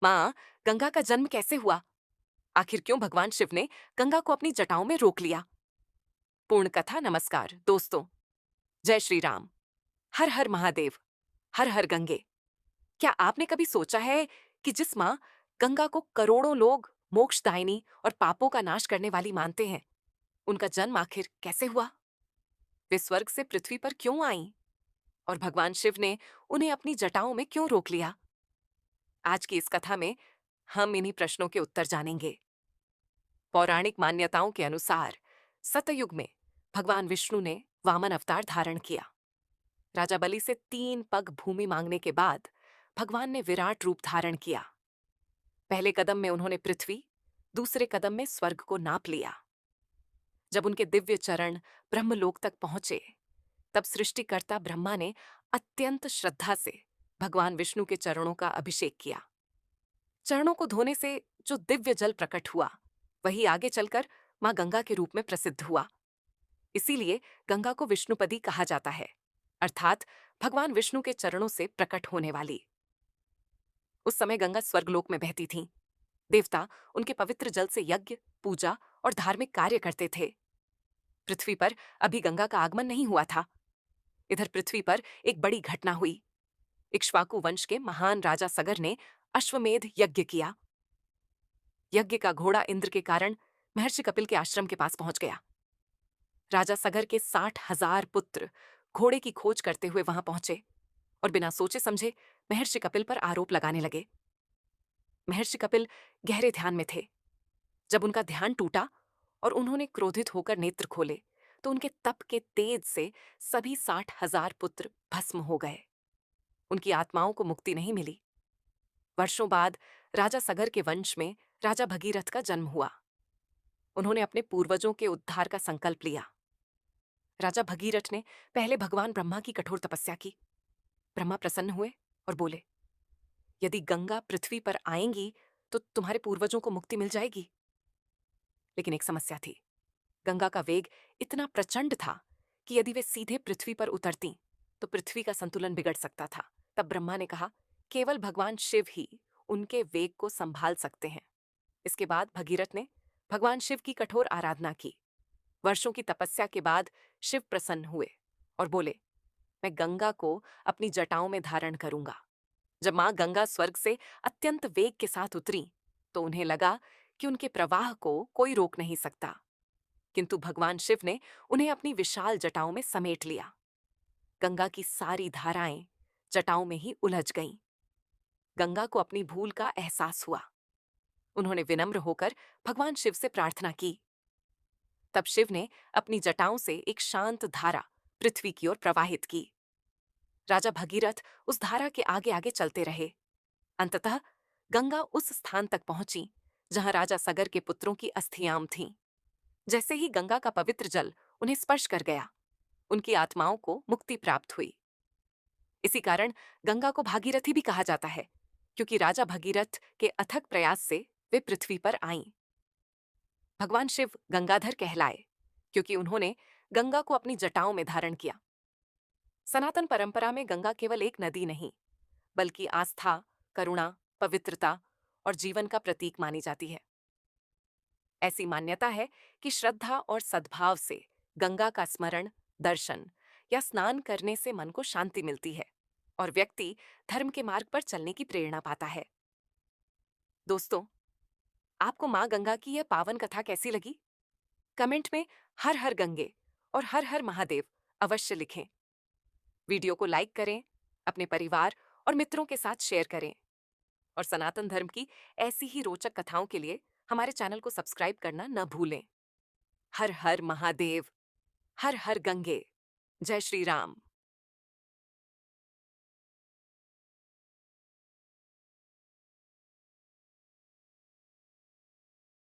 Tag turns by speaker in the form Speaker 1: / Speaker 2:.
Speaker 1: माँ, गंगा का जन्म कैसे हुआ? आखिर क्यों भगवान शिव ने गंगा को अपनी जटाओं में रोक लिया? पूर्ण कथा। नमस्कार दोस्तों, जय श्री राम। हर हर महादेव, हर हर गंगे। क्या आपने कभी सोचा है कि जिस माँ गंगा को करोड़ों लोग मोक्षदायिनी और पापों का नाश करने वाली मानते हैं, उनका जन्म आखिर कैसे हुआ? वे स्वर्ग से पृथ्वी पर क्यों आईं? और भगवान शिव ने उन्हें अपनी जटाओं में क्यों रोक लिया? आज की इस कथा में हम इन्हीं प्रश्नों के उत्तर जानेंगे। पौराणिक मान्यताओं के अनुसार सतयुग में भगवान विष्णु ने वामन अवतार धारण किया। राजा बलि से 3 पग भूमि मांगने के बाद भगवान ने विराट रूप धारण किया। पहले कदम में उन्होंने पृथ्वी, दूसरे कदम में स्वर्ग को नाप लिया। जब उनके दिव्य चरण ब्रह्मलोक तक पहुंचे, तब सृष्टिकर्ता ब्रह्मा ने अत्यंत श्रद्धा से भगवान विष्णु के चरणों का अभिषेक किया। चरणों को धोने से जो दिव्य जल प्रकट हुआ, वही आगे चलकर मां गंगा के रूप में प्रसिद्ध हुआ। इसीलिए गंगा को विष्णुपदी कहा जाता है, अर्थात भगवान विष्णु के चरणों से प्रकट होने वाली। उस समय गंगा स्वर्गलोक में बहती थीं। देवता उनके पवित्र जल से यज्ञ, पूजा और धार्मिक कार्य करते थे। पृथ्वी पर अभी गंगा का आगमन नहीं हुआ था। इधर पृथ्वी पर एक बड़ी घटना हुई। इक्ष्वाकु वंश के महान राजा सगर ने अश्वमेध यज्ञ किया। यज्ञ का घोड़ा इंद्र के कारण महर्षि कपिल के आश्रम के पास पहुंच गया। राजा सगर के 60,000 पुत्र घोड़े की खोज करते हुए वहां पहुंचे और बिना सोचे समझे महर्षि कपिल पर आरोप लगाने लगे। महर्षि कपिल गहरे ध्यान में थे। जब उनका ध्यान टूटा और उन्होंने क्रोधित होकर नेत्र खोले, तो उनके तप के तेज से सभी 60,000 पुत्र भस्म हो गए। उनकी आत्माओं को मुक्ति नहीं मिली। वर्षों बाद राजा सगर के वंश में राजा भगीरथ का जन्म हुआ। उन्होंने अपने पूर्वजों के उद्धार का संकल्प लिया। राजा भगीरथ ने पहले भगवान ब्रह्मा की कठोर तपस्या की। ब्रह्मा प्रसन्न हुए और बोले, यदि गंगा पृथ्वी पर आएंगी तो तुम्हारे पूर्वजों को मुक्ति मिल जाएगी। लेकिन एक समस्या थी। गंगा का वेग इतना प्रचंड था कि यदि वे सीधे पृथ्वी पर उतरती तो पृथ्वी का संतुलन बिगड़ सकता था। तब ब्रह्मा ने कहा, केवल भगवान शिव ही उनके वेग को संभाल सकते हैं। इसके बाद भगीरथ ने भगवान शिव की कठोर आराधना की। वर्षों की तपस्या के बाद शिव प्रसन्न हुए और बोले, मैं गंगा को अपनी जटाओं में धारण करूंगा। जब मां गंगा स्वर्ग से अत्यंत वेग के साथ उतरी, तो उन्हें लगा कि उनके प्रवाह को कोई रोक नहीं सकता। किंतु भगवान शिव ने उन्हें अपनी विशाल जटाओं में समेट लिया। गंगा की सारी धाराएं जटाओं में ही उलझ गईं। गंगा को अपनी भूल का एहसास हुआ। उन्होंने विनम्र होकर भगवान शिव से प्रार्थना की। तब शिव ने अपनी जटाओं से एक शांत धारा पृथ्वी की ओर प्रवाहित की। राजा भगीरथ उस धारा के आगे आगे चलते रहे। अंततः गंगा उस स्थान तक पहुंची जहां राजा सगर के पुत्रों की अस्थियां थीं। जैसे ही गंगा का पवित्र जल उन्हें स्पर्श कर गया, उनकी आत्माओं को मुक्ति प्राप्त हुई। इसी कारण गंगा को भागीरथी भी कहा जाता है, क्योंकि राजा भगीरथ के अथक प्रयास से वे पृथ्वी पर आईं। भगवान शिव गंगाधर कहलाए क्योंकि उन्होंने गंगा को अपनी जटाओं में धारण किया। सनातन परंपरा में गंगा केवल एक नदी नहीं, बल्कि आस्था, करुणा, पवित्रता और जीवन का प्रतीक मानी जाती है। ऐसी मान्यता है कि श्रद्धा और सद्भाव से गंगा का स्मरण, दर्शन या स्नान करने से मन को शांति मिलती है और व्यक्ति धर्म के मार्ग पर चलने की प्रेरणा पाता है। दोस्तों, आपको मां गंगा की यह पावन कथा कैसी लगी? कमेंट में हर हर गंगे और हर हर महादेव अवश्य लिखें। वीडियो को लाइक करें, अपने परिवार और मित्रों के साथ शेयर करें और सनातन धर्म की ऐसी ही रोचक कथाओं के लिए हमारे चैनल को सब्सक्राइब करना न भूलें। हर हर महादेव, हर हर गंगे। जय श्री राम।